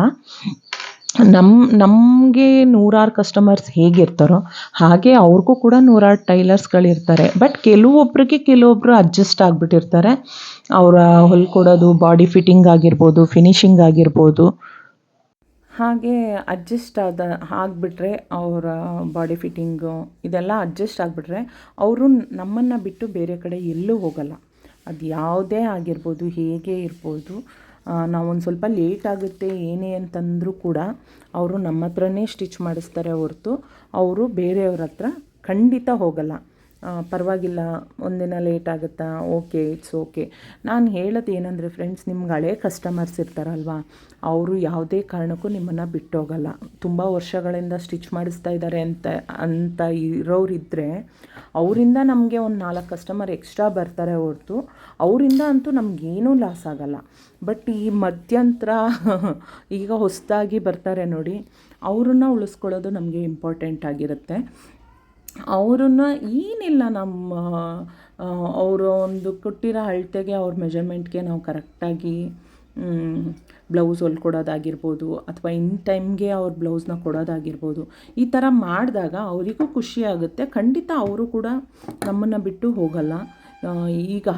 ನಮಗೆ 100 ಕಸ್ಟಮರ್ಸ್ ಹೇಗಿರ್ತಾರೋ ಹಾಗೆ ಅವ್ರಿಗೂ ಕೂಡ 100 ಟೈಲರ್ಸ್ಗಳಿರ್ತಾರೆ. ಬಟ್ ಕೆಲವೊಬ್ಬರು ಅಡ್ಜಸ್ಟ್ ಆಗಿಬಿಟ್ಟಿರ್ತಾರೆ. ಅವರ ಹೊಲ್ಕೊಡೋದು, ಬಾಡಿ ಫಿಟ್ಟಿಂಗ್ ಆಗಿರ್ಬೋದು, ಫಿನಿಶಿಂಗ್ ಆಗಿರ್ಬೋದು, ಹಾಗೆ ಅಡ್ಜಸ್ಟ್ ಆಗಿಬಿಟ್ರೆ ಅವರ ಬಾಡಿ ಫಿಟ್ಟಿಂಗು ಇದೆಲ್ಲ ಅಡ್ಜಸ್ಟ್ ಆಗಿಬಿಟ್ರೆ ಅವರು ನಮ್ಮನ್ನು ಬಿಟ್ಟು ಬೇರೆ ಕಡೆ ಎಲ್ಲೂ ಹೋಗಲ್ಲ. ಅದು ಯಾವುದೇ ಆಗಿರ್ಬೋದು, ಹೇಗೆ ಇರ್ಬೋದು. ನಾವೊಂದು ಸ್ವಲ್ಪ ಲೇಟ್ ಆಗುತ್ತೆ ಏನೇ ಅಂತಂದರೂ ಕೂಡ ಅವರು ನಮ್ಮ ಹತ್ರನೇ ಸ್ಟಿಚ್ ಮಾಡಿಸ್ತಾರೆ ಹೊರತು ಅವರು ಬೇರೆಯವ್ರ ಹತ್ರ ಖಂಡಿತ ಹೋಗಲ್ಲ. ಪರವಾಗಿಲ್ಲ, ಒಂದಿನ ಲೇಟ್ ಆಗುತ್ತಾ, ಓಕೆ, ಇಟ್ಸ್ ಓಕೆ. ನಾನು ಹೇಳೋದು ಏನಂದರೆ ಫ್ರೆಂಡ್ಸ್, ನಿಮ್ಗೆ ಹಳೇ ಕಸ್ಟಮರ್ಸ್ ಇರ್ತಾರಲ್ವ, ಅವರು ಯಾವುದೇ ಕಾರಣಕ್ಕೂ ನಿಮ್ಮನ್ನು ಬಿಟ್ಟೋಗಲ್ಲ. ತುಂಬ ವರ್ಷಗಳಿಂದ ಸ್ಟಿಚ್ ಮಾಡಿಸ್ತಾ ಇದ್ದಾರೆ ಅಂತ ಇರೋರಿದ್ದರೆ ಅವರಿಂದ ನಮಗೆ ಒಂದು 4 ಕಸ್ಟಮರ್ ಎಕ್ಸ್ಟ್ರಾ ಬರ್ತಾರೆ ಹೊರತು ಅವರಿಂದ ಅಂತೂ ನಮಗೇನೂ ಲಾಸ್ ಆಗಲ್ಲ. ಬಟ್ ಈ ಮಧ್ಯಂತರ ಈಗ ಹೊಸದಾಗಿ ಬರ್ತಾರೆ ನೋಡಿ, ಅವ್ರನ್ನ ಉಳಿಸ್ಕೊಳ್ಳೋದು ನಮಗೆ ಇಂಪಾರ್ಟೆಂಟ್ ಆಗಿರುತ್ತೆ. ಅವ್ರನ್ನ ಏನಿಲ್ಲ, ಅವರು ಒಂದು ಕೊಟ್ಟಿರೋ ಅಳತೆಗೆ ಅವ್ರ ಮೆಜರ್ಮೆಂಟ್ಗೆ ನಾವು ಕರೆಕ್ಟಾಗಿ ಬ್ಲೌಸ್ ಹೊಲ್ಕೊಡೋದಾಗಿರ್ಬೋದು, ಅಥವಾ ಇನ್ ಟೈಮ್ಗೆ ಅವ್ರ ಬ್ಲೌಸ್ನ ಕೊಡೋದಾಗಿರ್ಬೋದು, ಈ ಥರ ಮಾಡಿದಾಗ ಅವರಿಗೂ ಖುಷಿ ಆಗುತ್ತೆ. ಖಂಡಿತ ಅವರು ಕೂಡ ನಮ್ಮನ್ನು ಬಿಟ್ಟು ಹೋಗಲ್ಲ. ಈಗ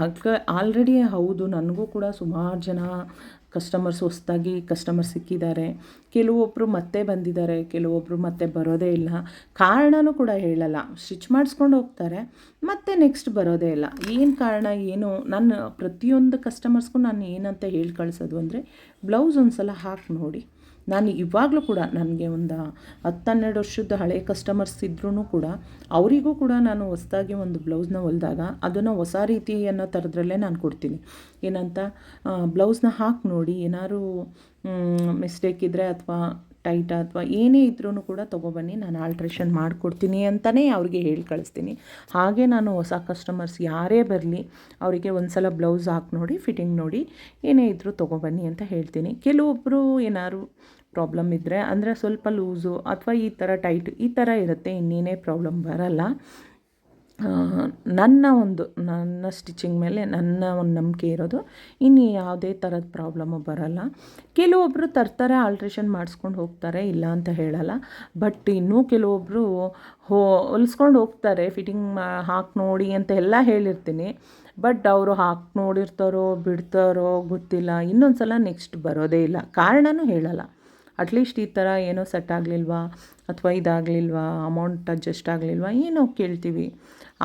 ಆಲ್ರೆಡಿ ಹೌದು, ನನಗೂ ಕೂಡ ಸುಮಾರು ಜನ ಹೊಸದಾಗಿ ಕಸ್ಟಮರ್ ಸಿಕ್ಕಿದ್ದಾರೆ. ಕೆಲವೊಬ್ಬರು ಮತ್ತೆ ಬಂದಿದ್ದಾರೆ, ಕೆಲವೊಬ್ಬರು ಮತ್ತೆ ಬರೋದೇ ಇಲ್ಲ. ಕಾರಣನೂ ಕೂಡ ಹೇಳಲ್ಲ, ಸ್ಟಿಚ್ ಮಾಡಿಸ್ಕೊಂಡು ಹೋಗ್ತಾರೆ, ಮತ್ತೆ ನೆಕ್ಸ್ಟ್ ಬರೋದೇ ಇಲ್ಲ. ಏನು ಕಾರಣ ಏನು? ನನ್ನ ಪ್ರತಿಯೊಂದು ಕಸ್ಟಮರ್ಸ್ಗೂ ನಾನು ಏನಂತ ಹೇಳಿ ಕಳಿಸೋದು ಅಂದರೆ, ಬ್ಲೌಸ್ ಒಂದು ಸಲ ಹಾಕಿ ನೋಡಿ. ನಾನು ಇವಾಗಲೂ ಕೂಡ ನನಗೆ ಒಂದು 10-12 ವರ್ಷದ ಹಳೆ ಕಸ್ಟಮರ್ಸ್ ಇದ್ರೂ ಕೂಡ ಅವರಿಗೂ ಕೂಡ ನಾನು ಹೊಸದಾಗಿ ಒಂದು ಬ್ಲೌಸ್ನ ಹೊಲಿದಾಗ ಅದನ್ನು ಹೊಸ ರೀತಿ ಅನ್ನೋ ಥರದ್ರಲ್ಲೇ ನಾನು ಕೊಡ್ತೀನಿ. ಏನಂತ, ಬ್ಲೌಸ್ನ ಹಾಕಿ ನೋಡಿ, ಏನಾದ್ರು ಮಿಸ್ಟೇಕ್ ಇದ್ದರೆ ಅಥವಾ ಟೈಟ್ ಅಥವಾ ಏನೇ ಇದ್ರೂ ಕೂಡ ತೊಗೊಬನ್ನಿ, ನಾನು ಆಲ್ಟ್ರೇಷನ್ ಮಾಡಿಕೊಡ್ತೀನಿ ಅಂತಲೇ ಅವ್ರಿಗೆ ಹೇಳಿ ಕಳಿಸ್ತೀನಿ. ಹಾಗೆ ನಾನು ಹೊಸ ಕಸ್ಟಮರ್ಸ್ ಯಾರೇ ಬರಲಿ ಅವರಿಗೆ ಒಂದು ಸಲ ಬ್ಲೌಸ್ ಹಾಕಿ ನೋಡಿ, ಫಿಟ್ಟಿಂಗ್ ನೋಡಿ, ಏನೇ ಇದ್ದರೂ ತೊಗೊಬನ್ನಿ ಅಂತ ಹೇಳ್ತೀನಿ. ಕೆಲವೊಬ್ಬರು ಏನಾದ್ರು ಪ್ರಾಬ್ಲಮ್ ಇದ್ದರೆ, ಅಂದರೆ ಸ್ವಲ್ಪ ಲೂಸು ಅಥವಾ ಈ ಥರ ಟೈಟ್ ಈ ಥರ ಇರುತ್ತೆ, ಇನ್ನೇನೇ ಪ್ರಾಬ್ಲಮ್ ಬರಲ್ಲ. ಆ, ನನ್ನ ಸ್ಟಿಚಿಂಗ್ ಮೇಲೆ ನನ್ನ ಒಂದು ನಂಬಿಕೆ ಇರೋದು. ಯಾವುದೇ ಥರದ ಪ್ರಾಬ್ಲಮ್ಮು ಬರೋಲ್ಲ. ಕೆಲವೊಬ್ಬರು ತರ್ತಾರೆ, ಆಲ್ಟ್ರೇಷನ್ ಮಾಡಿಸ್ಕೊಂಡು ಹೋಗ್ತಾರೆ, ಇಲ್ಲ ಅಂತ ಹೇಳಲ್ಲ. ಬಟ್ ಇನ್ನೂ ಕೆಲವೊಬ್ಬರು ಹೊಲಿಸ್ಕೊಂಡು ಹೋಗ್ತಾರೆ, ಫಿಟ್ಟಿಂಗ್ ಹಾಕಿ ನೋಡಿ ಅಂತ ಎಲ್ಲ ಹೇಳಿರ್ತೀನಿ. ಬಟ್ ಅವರು ಹಾಕಿ ನೋಡಿರ್ತಾರೋ ಬಿಡ್ತಾರೋ ಗೊತ್ತಿಲ್ಲ, ಇನ್ನೊಂದು ಸಲ ನೆಕ್ಸ್ಟ್ ಬರೋದೇ ಇಲ್ಲ, ಕಾರಣನೂ ಹೇಳಲ್ಲ. ಅಟ್ಲೀಸ್ಟ್ ಈ ಥರ ಏನೋ ಸೆಟ್ ಆಗಲಿಲ್ವಾ ಅಥವಾ ಇದಾಗಲಿಲ್ವಾ, ಅಮೌಂಟ್ ಅಡ್ಜಸ್ಟ್ ಆಗಲಿಲ್ವಾ ಏನೋ ಕೇಳ್ತೀವಿ.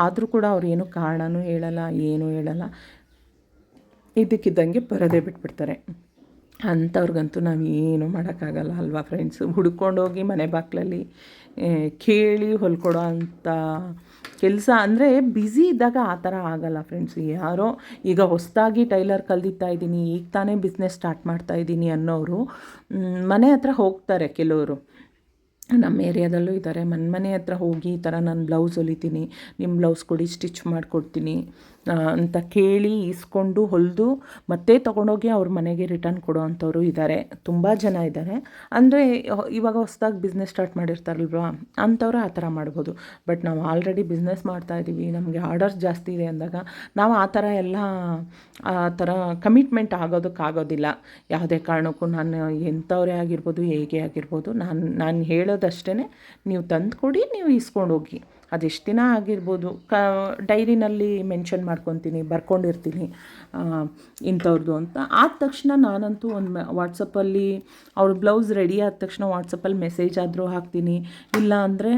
ಆದರೂ ಕೂಡ ಅವ್ರು ಏನೂ ಕಾರಣನೂ ಹೇಳಲ್ಲ, ಏನೂ ಹೇಳಲ್ಲ, ಇದ್ದಕ್ಕಿದ್ದಂಗೆ ಬರೋದೇ ಬಿಟ್ಬಿಡ್ತಾರೆ. ಅಂಥವ್ರಿಗಂತೂ ನಾವು ಏನೂ ಮಾಡೋಕ್ಕಾಗಲ್ಲ ಅಲ್ವಾ ಫ್ರೆಂಡ್ಸು. ಹುಡ್ಕೊಂಡೋಗಿ ಮನೆ ಬಾಗಿಲಲ್ಲಿ ಕೇಳಿ ಹೊಲ್ಕೊಡೋ ಅಂಥ ಕೆಲಸ ಅಂದರೆ ಬ್ಯುಸಿ ಇದ್ದಾಗ ಆ ಥರ ಆಗಲ್ಲ ಫ್ರೆಂಡ್ಸ್. ಯಾರೋ ಈಗ ಹೊಸದಾಗಿ ಟೈಲರ್ ಕಲ್ದಿತ್ತಾ ಇದ್ದೀನಿ, ಈಗ ತಾನೇ ಬಿಸ್ನೆಸ್ ಸ್ಟಾರ್ಟ್ ಮಾಡ್ತಾಯಿದ್ದೀನಿ ಅನ್ನೋರು ಮನೆ ಹತ್ರ ಹೋಗ್ತಾರೆ. ಕೆಲವರು ನಮ್ಮ ಏರಿಯಾದಲ್ಲೂ ಇದ್ದಾರೆ. ಮನೆ ಹತ್ರ ಹೋಗಿ ಈ ಥರ ನಾನು ಬ್ಲೌಸ್ ಹೊಲಿತೀನಿ, ನಿಮ್ಮ ಬ್ಲೌಸ್ ಕೊಡಿ ಸ್ಟಿಚ್ ಮಾಡಿಕೊಡ್ತೀನಿ ಅಂತ ಕೇಳಿ ಇಸ್ಕೊಂಡು ಹೊಲಿದು ಮತ್ತೆ ತೊಗೊಂಡೋಗಿ ಅವ್ರ ಮನೆಗೆ ರಿಟರ್ನ್ ಕೊಡೋ ಅಂಥವ್ರು ಇದ್ದಾರೆ, ತುಂಬ ಜನ ಇದ್ದಾರೆ. ಅಂದರೆ ಇವಾಗ ಹೊಸ್ದಾಗಿ ಬಿಸ್ನೆಸ್ ಸ್ಟಾರ್ಟ್ ಮಾಡಿರ್ತಾರಲ್ವ, ಅಂಥವ್ರು ಆ ಥರ ಮಾಡ್ಬೋದು. ಬಟ್ ನಾವು ಆಲ್ರೆಡಿ ಬಿಸ್ನೆಸ್ ಮಾಡ್ತಾಯಿದ್ದೀವಿ, ನಮಗೆ ಆರ್ಡರ್ಸ್ ಜಾಸ್ತಿ ಇದೆ ಅಂದಾಗ ನಾವು ಆ ಥರ ಎಲ್ಲ ಆ ಥರ ಕಮಿಟ್ಮೆಂಟ್ ಆಗೋದಕ್ಕಾಗೋದಿಲ್ಲ. ಯಾವುದೇ ಕಾರಣಕ್ಕೂ ನಾನು ಎಂಥವರೇ ಆಗಿರ್ಬೋದು, ಹೇಗೆ ಆಗಿರ್ಬೋದು, ನಾನು ಹೇಳೋದಷ್ಟೇ, ನೀವು ತಂದು ಕೊಡಿ, ನೀವು ಇಸ್ಕೊಂಡೋಗಿ. ಅದೆಷ್ಟು ದಿನ ಆಗಿರ್ಬೋದು, ಡೈರಿನಲ್ಲಿ ಮೆನ್ಷನ್ ಮಾಡ್ಕೊತೀನಿ, ಬರ್ಕೊಂಡಿರ್ತೀನಿ ಇಂಥವ್ರದ್ದು ಅಂತ. ಆದ ತಕ್ಷಣ ನಾನಂತೂ ಒಂದು ವಾಟ್ಸಪ್ಪಲ್ಲಿ ಅವ್ರ ಬ್ಲೌಸ್ ರೆಡಿ ಆದ ತಕ್ಷಣ ವಾಟ್ಸಪ್ಪಲ್ಲಿ ಮೆಸೇಜ್ ಆದರೂ ಹಾಕ್ತೀನಿ, ಇಲ್ಲ ಅಂದರೆ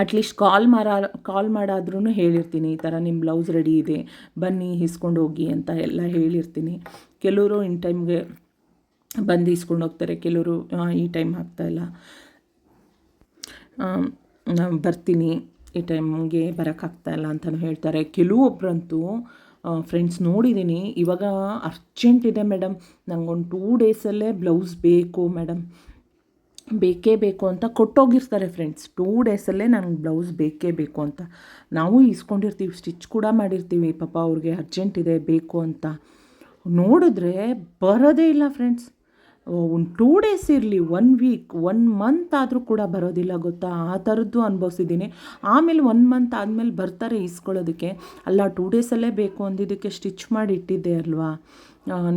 ಅಟ್ಲೀಸ್ಟ್ ಕಾಲ್ ಮಾಡಾದ್ರೂ ಹೇಳಿರ್ತೀನಿ, ಈ ಥರ ನಿಮ್ಮ ಬ್ಲೌಸ್ ರೆಡಿ ಇದೆ, ಬನ್ನಿ ಇಸ್ಕೊಂಡು ಹೋಗಿ ಅಂತ ಎಲ್ಲ ಹೇಳಿರ್ತೀನಿ. ಕೆಲವರು ಇನ್ ಟೈಮ್ಗೆ ಬಂದು ಇಸ್ಕೊಂಡು ಹೋಗ್ತಾರೆ, ಕೆಲವರು ಈ ಟೈಮ್ ಆಗ್ತಾಯಿಲ್ಲ, ಬರ್ತೀನಿ, ಈ ಟೈಮ್ಗೆ ಬರೋಕ್ಕಾಗ್ತಾಯಿಲ್ಲ ಅಂತಲೂ ಹೇಳ್ತಾರೆ. ಕೆಲವೊಬ್ಬರಂತೂ ಫ್ರೆಂಡ್ಸ್ ನೋಡಿದ್ದೀನಿ, ಇವಾಗ ಅರ್ಜೆಂಟ್ ಇದೆ ಮೇಡಮ್, ನಂಗೊಂದು 2 ಡೇಸಲ್ಲೇ ಬ್ಲೌಸ್ ಬೇಕು ಮೇಡಮ್, ಬೇಕೇ ಬೇಕು ಅಂತ ಕೊಟ್ಟೋಗಿರ್ತಾರೆ ಫ್ರೆಂಡ್ಸ್. 2 ಡೇಸಲ್ಲೇ ನನಗೆ ಬ್ಲೌಸ್ ಬೇಕೇ ಬೇಕು ಅಂತ. ನಾವು ಇಸ್ಕೊಂಡಿರ್ತೀವಿ, ಸ್ಟಿಚ್ ಕೂಡ ಮಾಡಿರ್ತೀವಿ, ಪಾಪ ಅವ್ರಿಗೆ ಅರ್ಜೆಂಟ್ ಇದೆ ಬೇಕು ಅಂತ. ನೋಡಿದ್ರೆ ಬರೋದೇ ಇಲ್ಲ ಫ್ರೆಂಡ್ಸ್. ಒಂದು 2 ಡೇಸ್ ಇರಲಿ, 1 ವೀಕ್, 1 ಮಂತ್ ಆದರೂ ಕೂಡ ಬರೋದಿಲ್ಲ ಗೊತ್ತಾ. ಆ ಥರದ್ದು ಅನುಭವಿಸಿದ್ದೀನಿ. ಆಮೇಲೆ 1 ಮಂತ್ ಆದಮೇಲೆ ಬರ್ತಾರೆ ಇಸ್ಕೊಳ್ಳೋದಕ್ಕೆ. ಅಲ್ಲ 2 ಡೇಸಲ್ಲೇ ಬೇಕು ಅಂದಿದ್ದಕ್ಕೆ ಸ್ಟಿಚ್ ಮಾಡಿ ಇಟ್ಟಿದ್ದೆ ಅಲ್ವಾ,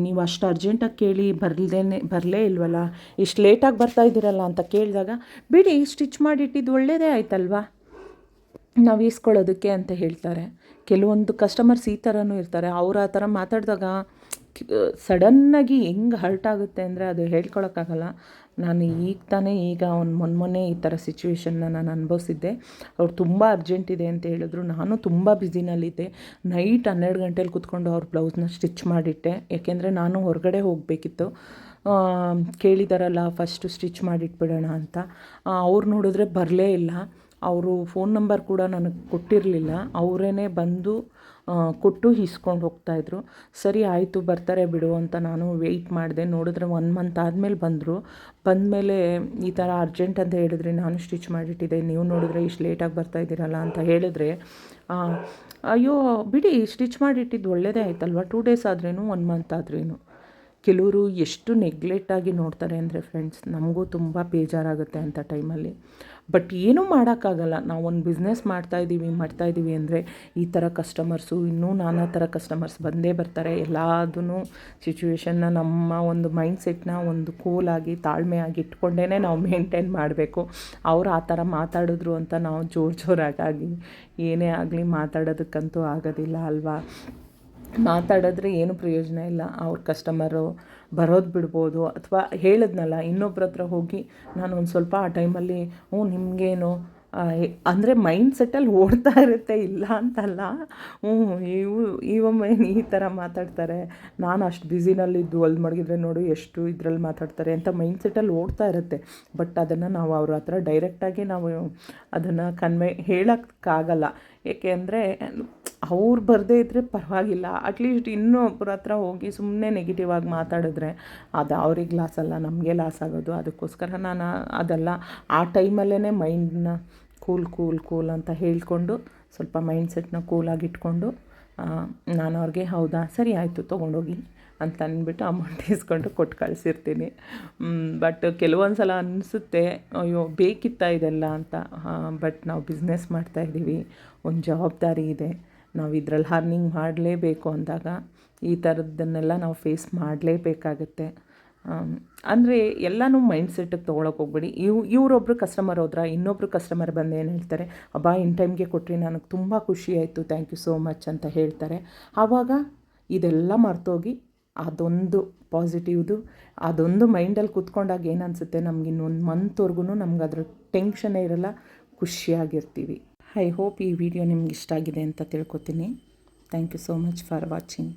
ನೀವು ಅಷ್ಟು ಅರ್ಜೆಂಟಾಗಿ ಕೇಳಿ ಬರಲೇ ಇಲ್ವಲ್ಲ, ಇಷ್ಟು ಲೇಟಾಗಿ ಬರ್ತಾ ಇದ್ದೀರಲ್ಲ ಅಂತ ಕೇಳಿದಾಗ, ಬಿಡಿ ಸ್ಟಿಚ್ ಮಾಡಿಟ್ಟಿದ್ದು ಒಳ್ಳೆಯದೇ ಆಯ್ತಲ್ವಾ ನಾವು ಇಸ್ಕೊಳ್ಳೋದಕ್ಕೆ ಅಂತ ಹೇಳ್ತಾರೆ. ಕೆಲವೊಂದು ಕಸ್ಟಮರ್ಸ್ ಈ ಥರನೂ ಇರ್ತಾರೆ. ಅವ್ರು ಆ ಥರ ಮಾತಾಡಿದಾಗ ಸಡನ್ನಾಗಿ ಹೆಂಗೆ ಹರ್ಟ್ ಆಗುತ್ತೆ ಅಂದರೆ ಅದು ಹೇಳ್ಕೊಳಕ್ಕಾಗಲ್ಲ. ನಾನು ಈಗ ಮೊನ್ನೆ ಈ ಥರ ಸಿಚುವೇಶನ್ನ ನಾನು ಅನುಭವಿಸಿದ್ದೆ. ಅವ್ರು ತುಂಬ ಅರ್ಜೆಂಟ್ ಇದೆ ಅಂತ ಹೇಳಿದ್ರು, ನಾನು ತುಂಬ ಬ್ಯುಸಿನಲ್ಲಿದ್ದೆ. ನೈಟ್ 12 ಗಂಟೆಲಿ ಕೂತ್ಕೊಂಡು ಅವ್ರ ಬ್ಲೌಸ್ನ ಸ್ಟಿಚ್ ಮಾಡಿಟ್ಟೆ, ಯಾಕೆಂದರೆ ನಾನು ಹೊರಗಡೆ ಹೋಗಬೇಕಿತ್ತು. ಕೇಳಿದಾರಲ್ಲ ಫಸ್ಟು ಸ್ಟಿಚ್ ಮಾಡಿಟ್ಬಿಡೋಣ ಅಂತ. ಅವ್ರು ನೋಡಿದ್ರೆ ಬರಲೇ ಇಲ್ಲ. ಅವರು ಫೋನ್ ನಂಬರ್ ಕೂಡ ನನಗೆ ಕೊಟ್ಟಿರಲಿಲ್ಲ, ಅವರೇ ಬಂದು ಕೊಟ್ಟು ಇಸ್ಕೊಂಡು ಹೋಗ್ತಾಯಿದ್ರು. ಸರಿ ಆಯಿತು ಬರ್ತಾರೆ ಬಿಡು ಅಂತ ನಾನು ವೆಯ್ಟ್ ಮಾಡಿದೆ. ನೋಡಿದ್ರೆ 1 ಮಂತ್ ಆದಮೇಲೆ ಬಂದಮೇಲೆ ಈ ಥರ ಅರ್ಜೆಂಟ್ ಅಂತ ಹೇಳಿದ್ರೆ ನಾನು ಸ್ಟಿಚ್ ಮಾಡಿಟ್ಟಿದ್ದೆ, ನೀವು ನೋಡಿದ್ರೆ ಇಷ್ಟು ಲೇಟಾಗಿ ಬರ್ತಾಯಿದ್ದೀರಲ್ಲ ಅಂತ ಹೇಳಿದ್ರೆ, ಅಯ್ಯೋ ಬಿಡಿ ಸ್ಟಿಚ್ ಮಾಡಿಟ್ಟಿದ್ದು ಒಳ್ಳೆಯದೇ ಆಯ್ತಲ್ವ, 2 ಡೇಸ್ ಆದ್ರೇನು 1 ಮಂತ್ ಆದ್ರೇನು. ಕೆಲವರು ಎಷ್ಟು ನೆಗ್ಲೆಕ್ಟಾಗಿ ನೋಡ್ತಾರೆ ಅಂದರೆ ಫ್ರೆಂಡ್ಸ್, ನಮಗೂ ತುಂಬ ಬೇಜಾರಾಗುತ್ತೆ ಅಂಥ ಟೈಮಲ್ಲಿ. ಬಟ್ ಏನೂ ಮಾಡೋಕ್ಕಾಗಲ್ಲ. ನಾವು ಒಂದು ಬಿಸ್ನೆಸ್ ಮಾಡ್ತಾಯಿದ್ದೀವಿ ಅಂದರೆ ಈ ಥರ ಕಸ್ಟಮರ್ಸು ಇನ್ನೂ ನಾನಾ ಥರ ಕಸ್ಟಮರ್ಸ್ ಬಂದೇ ಬರ್ತಾರೆ. ಎಲ್ಲದೂ ಸಿಚುವೇಶನ್ನ ನಮ್ಮ ಒಂದು ಮೈಂಡ್ಸೆಟ್ನ ಒಂದು ಕೂಲಾಗಿ ತಾಳ್ಮೆಯಾಗಿ ಇಟ್ಕೊಂಡೇ ನಾವು ಮೇಂಟೈನ್ ಮಾಡಬೇಕು. ಅವ್ರು ಆ ಥರ ಮಾತಾಡಿದ್ರು ಅಂತ ನಾವು ಜೋರಾಗಿ ಏನೇ ಆಗಲಿ ಮಾತಾಡೋದಕ್ಕಂತೂ ಆಗೋದಿಲ್ಲ ಅಲ್ವಾ. ಮಾತಾಡಿದ್ರೆ ಏನು ಪ್ರಯೋಜನ ಇಲ್ಲ. ಅವ್ರ ಕಸ್ಟಮರು ಬರೋದು ಬಿಡ್ಬೋದು, ಅಥವಾ ಹೇಳಿದ್ನಲ್ಲ ಇನ್ನೊಬ್ರ ಹತ್ರ ಹೋಗಿ ನಾನು ಒಂದು ಸ್ವಲ್ಪ ಆ ಟೈಮಲ್ಲಿ ನಿಮಗೇನು ಅಂದರೆ ಮೈಂಡ್ ಸೆಟ್ಟಲ್ಲಿ ಓಡ್ತಾ ಇರುತ್ತೆ, ಇಲ್ಲ ಅಂತಲ್ಲ. ಇವೊಮ್ಮೆ ಈ ಥರ ಮಾತಾಡ್ತಾರೆ, ನಾನು ಅಷ್ಟು ಬ್ಯುಸಿನಲ್ಲಿದ್ದು ಹೊಲ್ದು ಮಡಗಿದ್ರೆ ನೋಡು ಎಷ್ಟು ಇದರಲ್ಲಿ ಮಾತಾಡ್ತಾರೆ ಅಂತ ಮೈಂಡ್ ಸೆಟ್ಟಲ್ಲಿ ಓಡ್ತಾ ಇರುತ್ತೆ. ಬಟ್ ಅದನ್ನು ನಾವು ಅವ್ರ ಹತ್ರ ಡೈರೆಕ್ಟಾಗಿ ನಾವು ಅದನ್ನು ಹೇಳೋಕ್ಕಾಗಲ್ಲ. ಏಕೆ ಅಂದರೆ ಅವ್ರು ಬರದೇ ಇದ್ದರೆ ಪರವಾಗಿಲ್ಲ, ಅಟ್ಲೀಸ್ಟ್ ಇನ್ನೊಬ್ಬರ ಹತ್ರ ಹೋಗಿ ಸುಮ್ಮನೆ ನೆಗೆಟಿವ್ ಆಗಿ ಮಾತಾಡಿದ್ರೆ ಅದು ಅವ್ರಿಗೆ ಲಾಸ್ ಅಲ್ಲ, ನಮಗೆ ಲಾಸ್ ಆಗೋದು. ಅದಕ್ಕೋಸ್ಕರ ನಾನು ಅದೆಲ್ಲ ಆ ಟೈಮಲ್ಲೇ ಮೈಂಡನ್ನ ಕೂಲ್ ಅಂತ ಹೇಳ್ಕೊಂಡು ಸ್ವಲ್ಪ ಮೈಂಡ್ ಸೆಟ್ನ ಕೂಲಾಗಿ ಇಟ್ಕೊಂಡು ನಾನು ಅವ್ರಿಗೆ ಹೌದಾ ಸರಿ ಆಯಿತು ತೊಗೊಂಡೋಗಿ ಅಂತ ಅಂದ್ಬಿಟ್ಟು ಅಮೌಂಟ್ ಇಸ್ಕೊಂಡು ಕೊಟ್ಟು ಕಳಿಸಿರ್ತೀನಿ. ಬಟ್ ಕೆಲವೊಂದು ಸಲ ಅನಿಸುತ್ತೆ, ಅಯ್ಯೋ ಬೇಕಿತ್ತಾ ಇದೆಲ್ಲ ಅಂತ. ಬಟ್ ನಾವು ಬಿಸ್ನೆಸ್ ಮಾಡ್ತಾಯಿದ್ದೀವಿ, ಒಂದು ಜವಾಬ್ದಾರಿ ಇದೆ, ನಾವು ಇದ್ರಲ್ಲಿ ಅರ್ನಿಂಗ್ ಮಾಡಲೇಬೇಕು ಅಂದಾಗ ಈ ಥರದ್ದನ್ನೆಲ್ಲ ನಾವು ಫೇಸ್ ಮಾಡಲೇಬೇಕಾಗತ್ತೆ. ಅಂದರೆ ಎಲ್ಲನೂ ಮೈಂಡ್ಸೆಟ್ಟಿಗೆ ತೊಗೊಳಕ್ಕೆ ಹೋಗ್ಬೇಡಿ. ಇವರೊಬ್ಬರು ಕಸ್ಟಮರ್ ಹೋದ್ರೆ ಇನ್ನೊಬ್ಬರು ಕಸ್ಟಮರ್ ಬಂದು ಏನು ಹೇಳ್ತಾರೆ, ಅಬ್ಬಾ ಇನ್ ಟೈಮ್ಗೆ ಕೊಟ್ಟರೆ ನನಗೆ ತುಂಬ ಖುಷಿ ಆಯಿತು, ಥ್ಯಾಂಕ್ ಯು ಸೋ ಮಚ್ ಅಂತ ಹೇಳ್ತಾರೆ. ಆವಾಗ ಇದೆಲ್ಲ ಮರ್ತೋಗಿ ಅದೊಂದು ಪಾಸಿಟಿವ್ದು ಅದೊಂದು ಮೈಂಡಲ್ಲಿ ಕೂತ್ಕೊಂಡಾಗ ಏನು ಅನಿಸುತ್ತೆ, ನಮ್ಗೆ ಇನ್ನೊಂದು ಮಂತ್ವರೆಗೂ ನಮ್ಗೆ ಅದ್ರ ಟೆನ್ಷನ್ನೇ ಇರೋಲ್ಲ, ಖುಷಿಯಾಗಿರ್ತೀವಿ. ಐ ಹೋಪ್ ಈ ವಿಡಿಯೋ ನಿಮ್ಗೆ ಇಷ್ಟ ಆಗಿದೆ ಅಂತ ತಿಳ್ಕೊತೀನಿ. Thank you so much for watching.